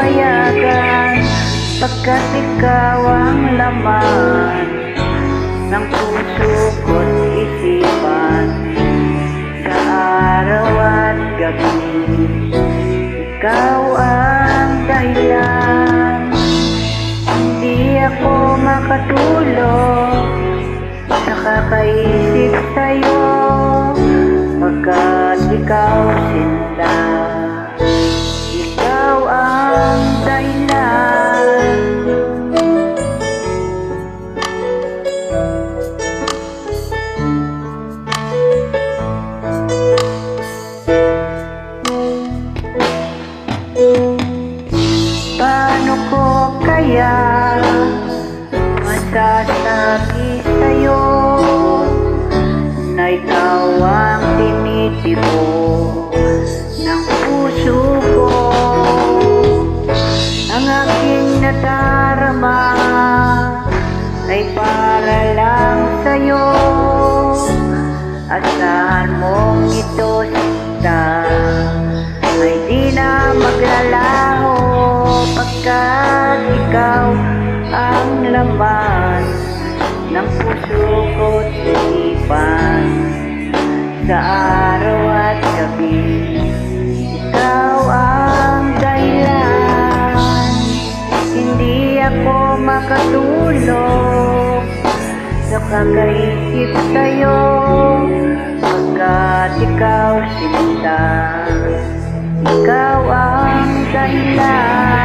papayagan, pagkat ikaw ang laman ng puso ko't isipan. Sa araw at gabi, ikaw ang dahilan. Hindi ako makatulog sa kakaisip sa'yo, pagkat ikaw sinta. Ikaw ang dahilan. Paano ko kaya masasabi sa'yo na ikaw ang tinitibo ng puso ko? Ang aking nadarama ay para lang sa'yo. Asahan mong ito sinta ay di na maglalaho, pagkat ikaw ang laman ng puso ko't isipan. Sa araw at gabi, ikaw ang dahilan. Hindi ako makatulog sa kakaisip sa'yo, pagkat ikaw sinta. Ikaw ang dahilan.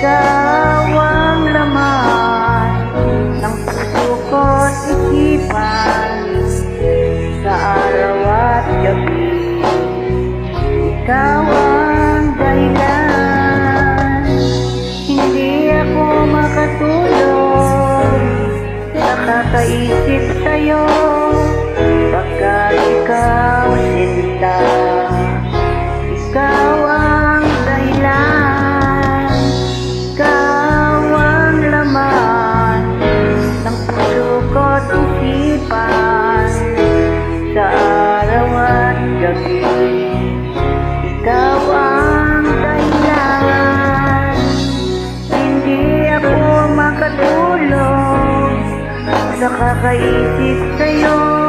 Ikaw ang laman ng puso ko't isipan. Sa araw at gabi, ikaw ang dahilan. Hindi ako makatulog sa kakaisip sa'yo, pagkat ikaw sinta. Ikaw ang dahilan. Ikaw ang laman ng puso ko't isipan. Sa araw at gabi, ikaw ang dahilan. Hindi ako makatulog sa kakaisip sa'yo,